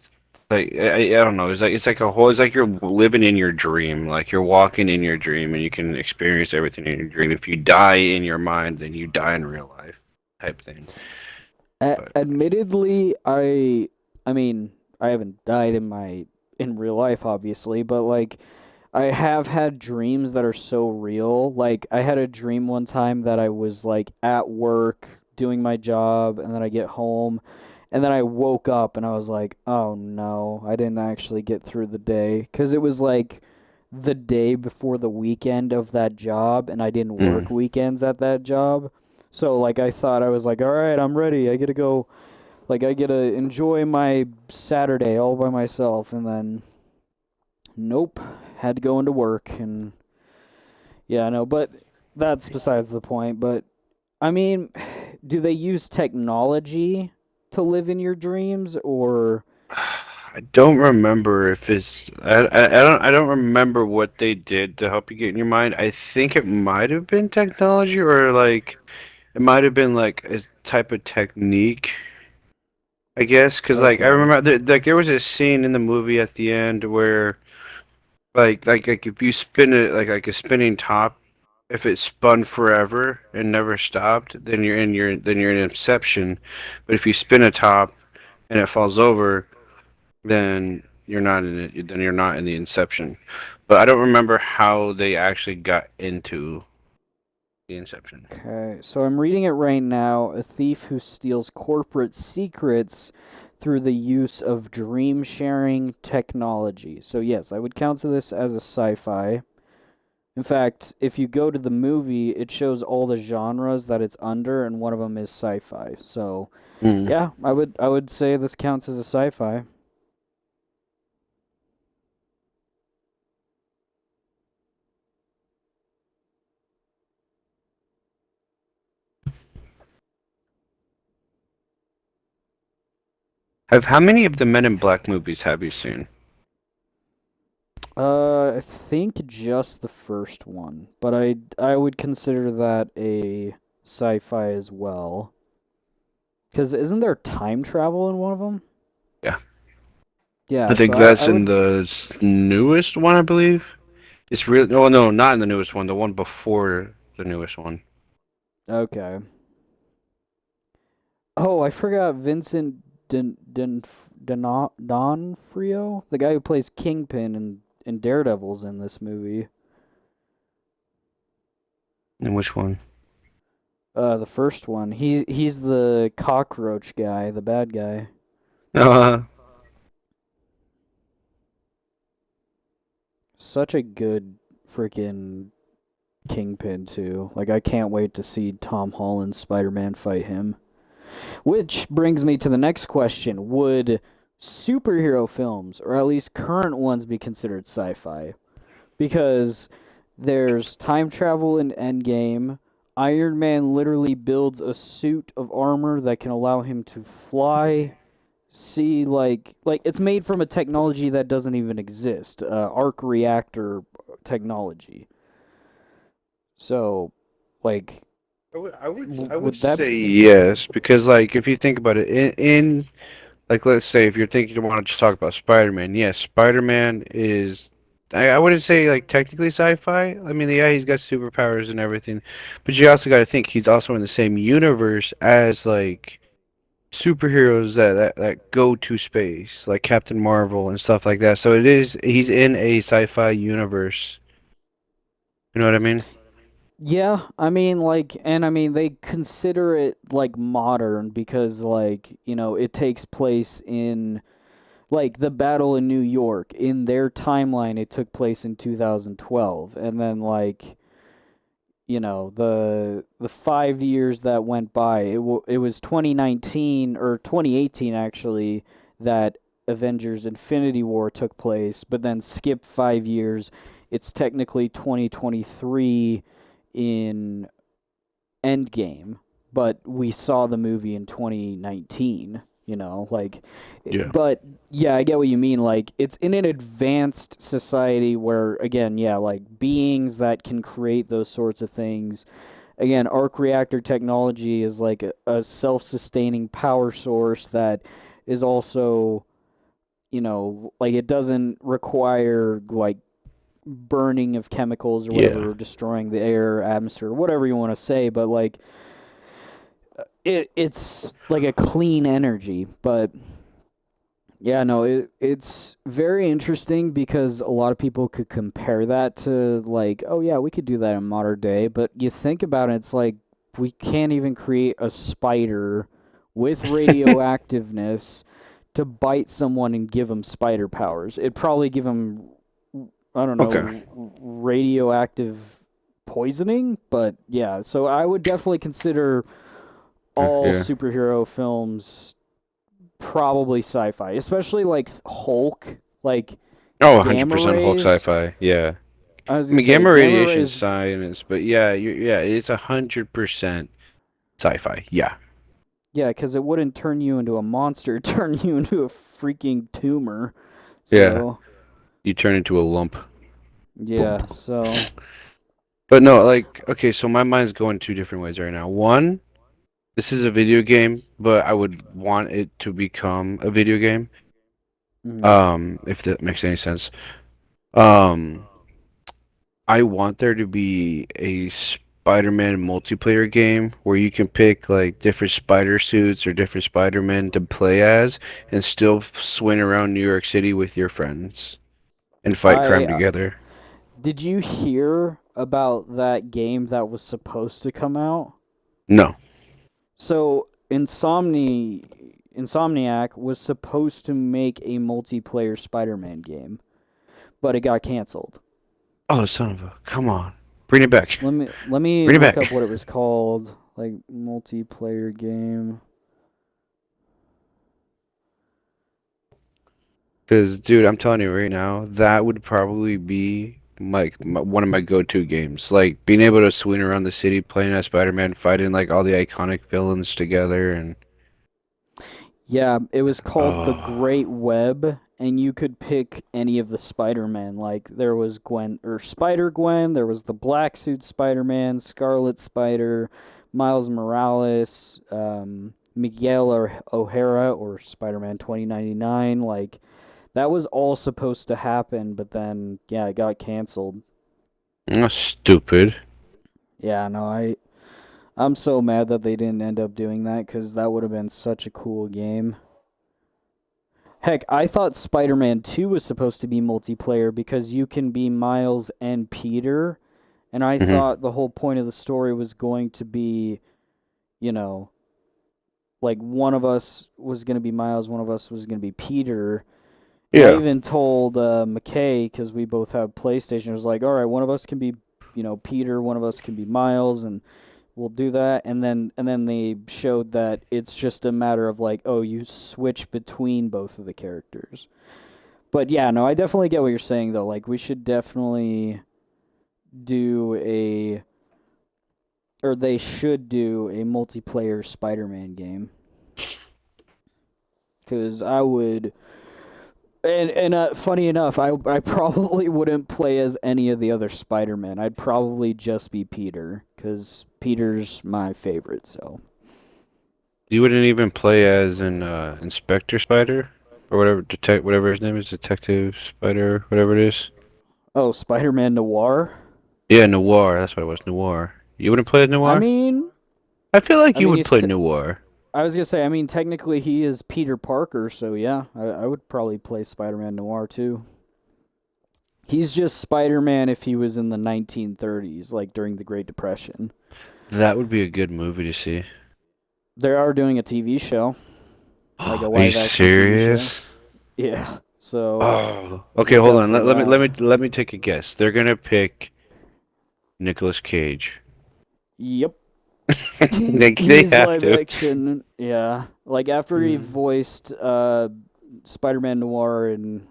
Like I don't know. It's like a whole. It's like you're living in your dream. Like you're walking in your dream, and you can experience everything in your dream. If you die in your mind, then you die in real life, type thing. But Admittedly, I mean, I haven't died in real life obviously, but like I have had dreams that are so real. Like I had a dream one time that I was like at work doing my job and then I get home and then I woke up and I was like, "Oh no, I didn't actually get through the day." 'Cause it was like the day before the weekend of that job and I didn't work mm, weekends at that job. So like I thought I was like, "All right, I'm ready. I get to go like I get to enjoy my Saturday all by myself." And then nope, had to go into work and Yeah, I know, but that's besides the point. But I mean, do they use technology to live in your dreams, or I don't remember if it's I don't remember what they did to help you get in your mind. I think it might have been technology or like it might have been like a type of technique, I guess, because like I okay, remember like there was a scene in the movie at the end where like if you spin it like a spinning top, if it spun forever and never stopped, then you're in Inception. But if you spin a top and it falls over, then you're not in it. Then you're not in the Inception. But I don't remember how they actually got into the Inception. okay. So I'm reading it right now. A thief who steals corporate secrets through the use of dream sharing technology. So yes, I would count this as a sci-fi. In fact, if you go to the movie, it shows all the genres that it's under, and one of them is sci-fi. So, Mm. yeah, I would say this counts as a sci-fi. Have how many of the Men in Black movies have you seen? I think just the first one, but I would consider that a sci-fi as well. Because isn't there time travel in one of them? Yeah, Yeah, I so think I that's in would. the newest one, I believe. It's really no, not in the newest one. The one before the newest one. Okay. Oh, I forgot Vincent D'Onofrio, the guy who plays Kingpin in Daredevil's in this movie. And which one? The first one. He's the cockroach guy, the bad guy. Uh, Such a good freaking Kingpin too. Like I can't wait to see Tom Holland's Spider-Man fight him. Which brings me to the next question. Would superhero films, or at least current ones, be considered sci-fi? Because there's time travel in Endgame. Iron Man literally builds a suit of armor that can allow him to fly. See, like it's made from a technology that doesn't even exist, arc reactor technology. So, like, I would would that? say yes because like if you think about it, in like let's say if you're thinking you want to just talk about Spider-Man, yes, Spider-Man is. I wouldn't say like technically sci-fi. I mean, yeah, he's got superpowers and everything, but you also got to think he's also in the same universe as like superheroes that go to space, like Captain Marvel and stuff like that. So it is he's in a sci-fi universe. You know what I mean? Yeah, I mean, like, and I mean, they consider it like modern because, like, it takes place in like the battle in New York. In their timeline, it took place in 2012, and then like the 5 years that went by, it was 2019 or 2018 actually that Avengers Infinity War took place, but then skip 5 years. It's technically 2023 in Endgame, but we saw the movie in 2019, like Yeah. but yeah, I get what you mean. Like it's in an advanced society where again, yeah, like beings that can create those sorts of things. Again, arc reactor technology is like a self-sustaining power source that is also, like it doesn't require like burning of chemicals or Yeah. whatever, or destroying the air, atmosphere, whatever you want to say, but like it's like a clean energy. But yeah, no, it's very interesting because a lot of people could compare that to like, oh yeah, we could do that in modern day, but you think about it, it's like we can't even create a spider with radioactiveness to bite someone and give them spider powers. It'd probably give them, I don't Okay. know, radioactive poisoning, but yeah, so I would definitely consider all Yeah. superhero films probably sci-fi, especially like Hulk, like Oh, gamma 100% Hulk rays. sci-fi. Yeah. I was I gonna mean, say gamma gamma radiation rays. science, but yeah, yeah, it's 100% sci-fi. Yeah, Yeah, because it wouldn't turn you into a monster; it'd turn you into a freaking tumor. yeah. So You turn into a lump. yeah, so But no, like, okay, so my mind's going two different ways right now. One, this is a video game, but I would want it to become a video game. mm, If that makes any sense. Um, I want there to be a Spider-Man multiplayer game where you can pick like different spider suits or different Spider-Man to play as and still swing around New York City with your friends and fight crime I together. did you hear about that game that was supposed to come out? No. So Insomniac was supposed to make a multiplayer Spider-Man game, but it got canceled. Oh, son of a, come on. Bring it back. Let me Bring it look up back. what it was called, like multiplayer game. Because, dude, I'm telling you right now, that would probably be one of my go-to games. Like being able to swing around the city, playing as Spider-Man, fighting like all the iconic villains together, and Yeah, it was called The oh, Great Web, and you could pick any of the Spider-Man. Like there was Gwen or Spider-Gwen, there was the Black Suit Spider-Man, Scarlet Spider, Miles Morales, Miguel O'Hara or Spider-Man 2099. Like that was all supposed to happen, but then yeah, it got canceled. that's stupid. Yeah, no, I'm so mad that they didn't end up doing that because that would have been such a cool game. Heck, I thought Spider Man 2 was supposed to be multiplayer because you can be Miles and Peter. And I Hmm. thought the whole point of the story was going to be, you know, like one of us was going to be Miles, one of us was going to be Peter. And I Yeah. even told McKay, because we both have PlayStation, I was like, all right, one of us can be, Peter, one of us can be Miles, and we'll do that. And then they showed that it's just a matter of like, oh, you switch between both of the characters. But yeah, no, I definitely get what you're saying though. Like we should definitely do a or they should do a multiplayer Spider-Man game cuz I would and funny enough, I probably wouldn't play as any of the other Spider-Man. I'd probably just be Peter cuz Peter's my favorite, so. You wouldn't even play as an Inspector Spider or whatever, whatever his name is, Detective Spider, whatever it is. Oh, Spider-Man Noir? Yeah, Noir. That's what it was, Noir. You wouldn't play as I Noir? mean, I feel like I you mean would he's play Noir. I was gonna say, I mean, technically he is Peter Parker, so yeah, I would probably play Spider-Man Noir too. He's just Spider-Man if he was in the 1930s, like during the Great Depression. That would be a good movie to see. They are doing a TV show, like a Are you live-action TV show. serious? Yeah, so Oh, okay. look Hold out on. for Let that. me take a guess. They're gonna pick Nicolas Cage. Yep, They he's have live to. action. Yeah, like after he Mm. voiced Spider-Man Noir and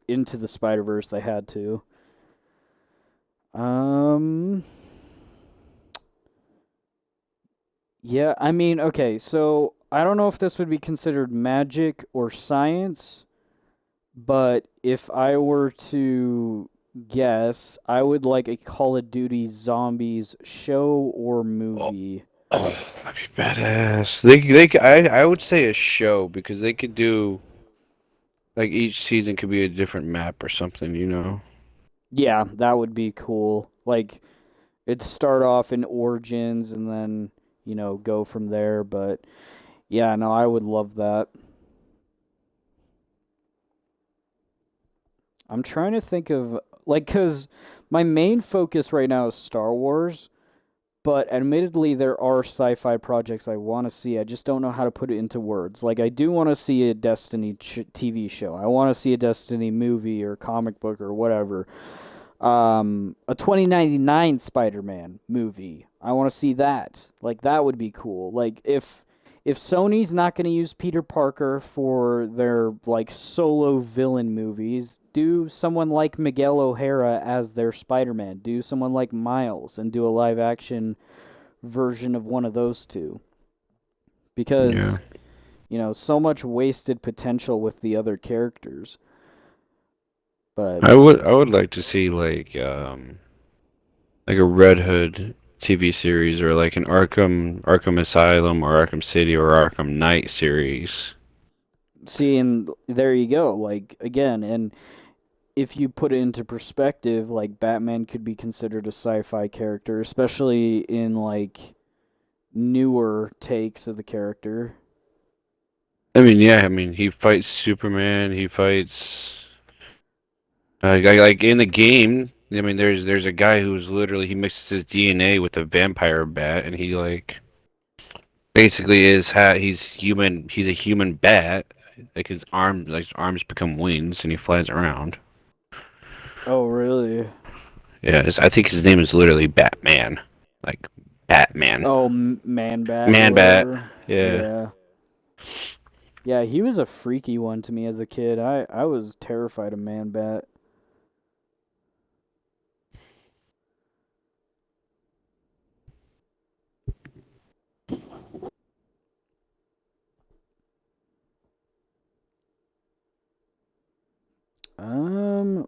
Into the Spider-Verse, they had to. Um, Yeah, I mean, okay, so I don't know if this would be considered magic or science, but if I were to guess, I would like a Call of Duty Zombies show or Oh, movie. that'd be badass. I would say a show because they could do like each season could be a different map or something, you know? Yeah, that would be cool. Like, it'd start off in Origins and then, go from there, but yeah, no, I would love that. I'm trying to think of, like, because my main focus right now is Star Wars. But admittedly, there are sci-fi projects I want to see. I just don't know how to put it into words. Like, I do want to see a Destiny TV show. I want to see a Destiny movie or comic book or whatever. A 2099 Spider-Man movie. I want to see that. Like, that would be cool. Like, if if Sony's not going to use Peter Parker for their like solo villain movies, do someone like Miguel O'Hara as their Spider-Man. Do someone like Miles and do a live action version of one of those two. Yeah. Because, so much wasted potential with the other characters. But I would like to see like a Red Hood TV series or like an Arkham Asylum or Arkham City or Arkham Knight series. see, and there you go. Like again, and if you put it into perspective, like Batman could be considered a sci-fi character, especially in like newer takes of the character. I mean, yeah, I mean he fights Superman, he fights like in the game. I mean, there's a guy who's literally he mixes his DNA with a vampire bat, and he like basically he's human. He's a human bat. Like his arms become wings, and he flies around. Oh, really? Yeah, I think his name is literally Batman, like Batman, Oh, Man Bat or Man Bat. whatever. Yeah. Yeah. Yeah, he was a freaky one to me as a kid. I was terrified of Man Bat.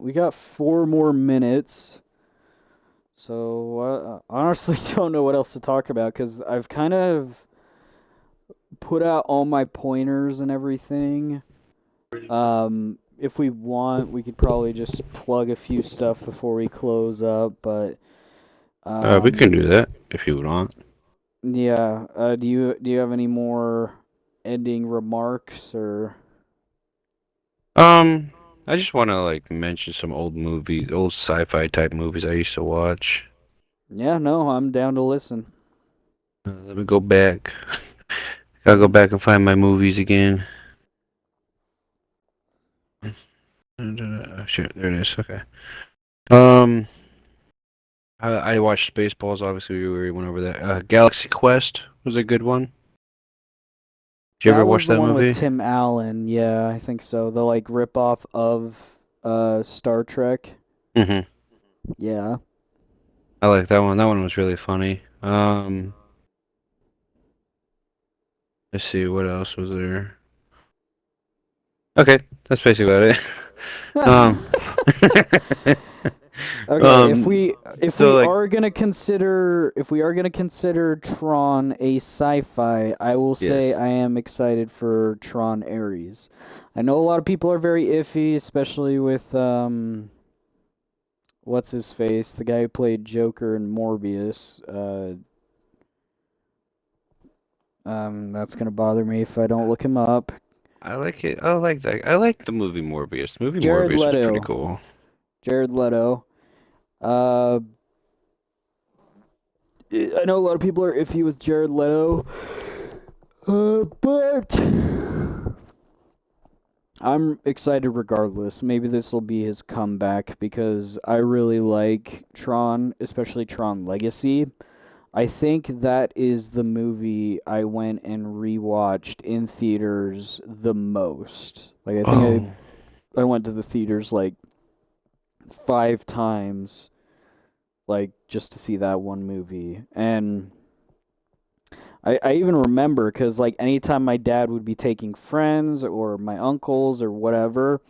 We got 4 more minutes. So I honestly don't know what else to talk about because I've kind of put out all my pointers and everything. If we want, we could probably just plug a few stuff before we close up. But We can um, do that if you would want. yeah. Do you have any more ending remarks or? Um, I just want to like mention some old movies, old sci-fi type movies I used to watch. Yeah, no, I'm down to listen. Let me go back. Gotta go back and find my movies again. Shit, there it is. Okay. Um, I watched Spaceballs. Obviously, we already went over that. Galaxy Quest was a good one. Did you That ever was watch the that one with movie? Tim Allen. Yeah, I think so. The like rip off of Star Trek. Mm-hmm. Yeah. I like that one. That one was really funny. Let's see what else was there. Okay, that's basically about it. Um, Okay, if we if so we like, are gonna consider Tron a sci-fi, I will say yes. I am excited for Tron Ares. I know a lot of people are very iffy, especially with what's his face, the guy who played Joker and Morbius. That's gonna bother me if I don't look him up. I like it. I like that. I like the movie Morbius. The movie Jared Morbius was pretty Leto. cool. Jared Leto. Uh, I know a lot of people are iffy with Jared Leto, but I'm excited regardless. Maybe this will be his comeback because I really like Tron, especially Tron Legacy. I think that is the movie I went and rewatched in theaters the most. Like I think Oh, I went to the theaters like 5 times, like just to see that one movie. And I even remember because like anytime my dad would be taking friends or my uncles or whatever,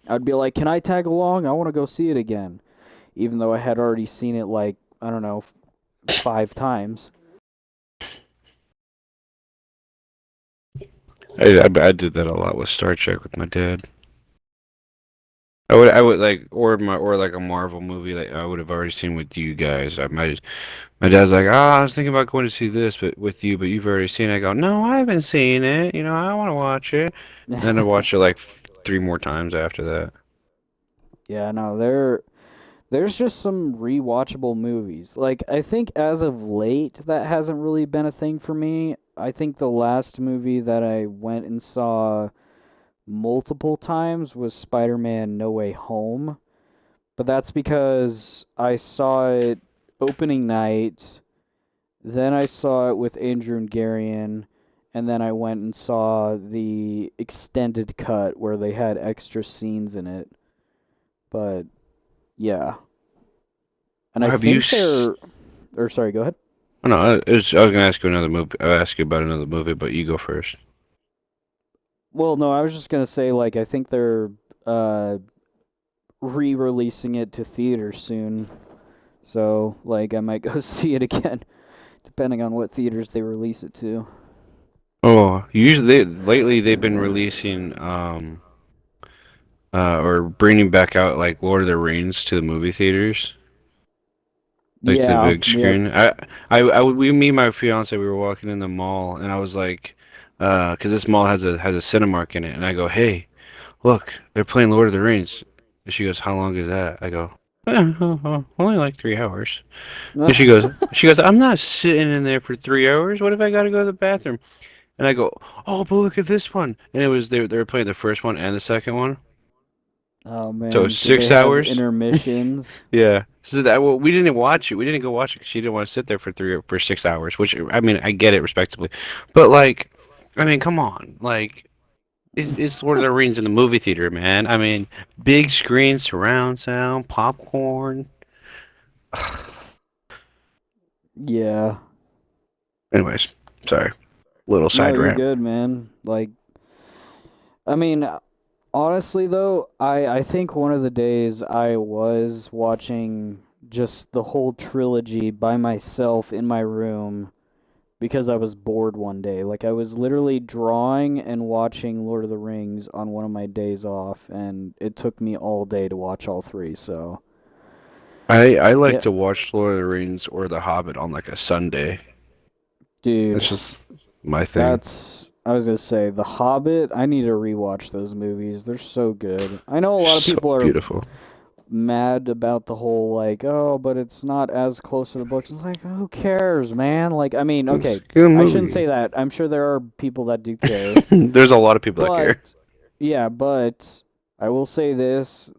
I'd be like, "Can I tag along? I want to go see it again," even though I had already seen it like I don't know 5 times. I did that a lot with Star Trek with my dad. I would like or like a Marvel movie that I would have already seen with you guys. My dad's like, I was thinking about going to see this, but with you, but you've already seen it. I go, no, I haven't seen it. You know, I want to watch it. And then I watched it like 3 more times after that. Yeah, no, there's just some rewatchable movies. Like I think as of late that hasn't really been a thing for me. I think the last movie that I went and saw multiple times was Spider-Man No Way Home, but that's because I saw it opening night, then I saw it with Andrew and Garion, and then I went and saw the extended cut where they had extra scenes in it. But yeah, and I Have you? think they're. Or sorry, go ahead. Oh, no, I was gonna ask you another movie. I'll ask you about another movie, but you go first. Well, no, I was just gonna say like I think they're uh re-releasing it to theaters soon. So like I might go see it again, depending on what theaters they release it to. Oh, usually lately they've been releasing or bringing back out like Lord of the Rings to the movie theaters, like to the Yeah, big yep. screen. Me and my fiance, we were walking in the mall, and I was like, 'cause this mall has a Cinemark in it, and I go, hey, look, they're playing Lord of the Rings. And she goes, how long is that? I go, only like 3 hours. And she goes, I'm not sitting in there for 3 hours. What if I gotta go to the bathroom? And I go, oh, but look at this one. And it was they were playing the first one and the second one. Oh So it's man, did they six have hours. intermissions? Yeah. So that well, we didn't watch it. We didn't go watch it 'cause she didn't want to sit there for 6 hours. Which I mean, I get it respectably, but like, I mean, come on, like. It's Lord of the Rings in the movie theater, man. I mean, big screen, surround sound, popcorn. Yeah. Anyways, sorry. Little No, side you're rant. good, man. Like, I mean, honestly though, I think one of the days I was watching just the whole trilogy by myself in my room because I was bored one day. Like I was literally drawing and watching Lord of the Rings on one of my days off, and it took me all day to watch all three. So I like yeah, to watch Lord of the Rings or The Hobbit on like a Sunday. dude, That's just my thing. that's I was gonna say The Hobbit. I need to rewatch those movies. They're so good. I know a They're lot of so people are beautiful. mad about the whole like, oh, but it's not as close to the books. It's like, who cares, man? Like, I mean, It's okay, a good I shouldn't movie. say that. I'm sure there are people that do care. There's a lot of people that care. But yeah, but I will say this: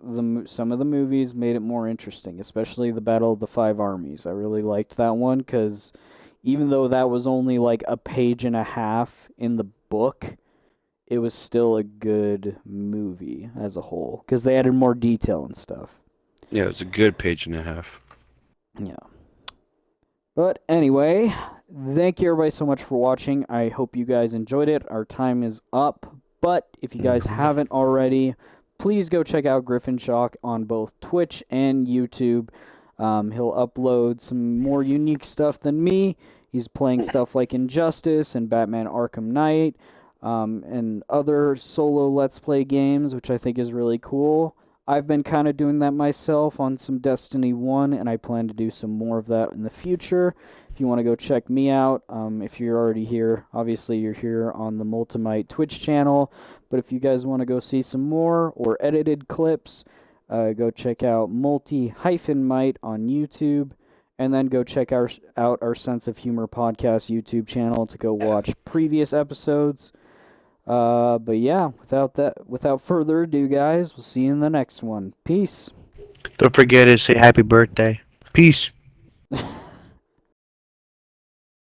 some of the movies made it more interesting, especially the Battle of the Five Armies. I really liked that one because even though that was only like a page and a half in the book, it was still a good movie as a whole because they added more detail and stuff. Yeah, it's a good page and a half. Yeah. But anyway, thank you everybody so much for watching. I hope you guys enjoyed it. Our time is up. But if you guys Mhm. haven't already, please go check out Griffin Shock on both Twitch and YouTube. He'll upload some more unique stuff than me. He's playing stuff like Injustice and Batman Arkham Knight, and other solo Let's Play games, which I think is really cool. I've been kind of doing that myself on some Destiny 1, and I plan to do some more of that in the future. If you want to go check me out, if you're already here, obviously you're here on the Multimite Twitch channel, but if you guys want to go see some more or edited clips, go check out Multi-Mite on YouTube, and then go check out our Sense of Humor podcast YouTube channel to go watch previous episodes. But yeah, without further ado, guys, we'll see you in the next one. Peace. Don't forget to say happy birthday. Peace.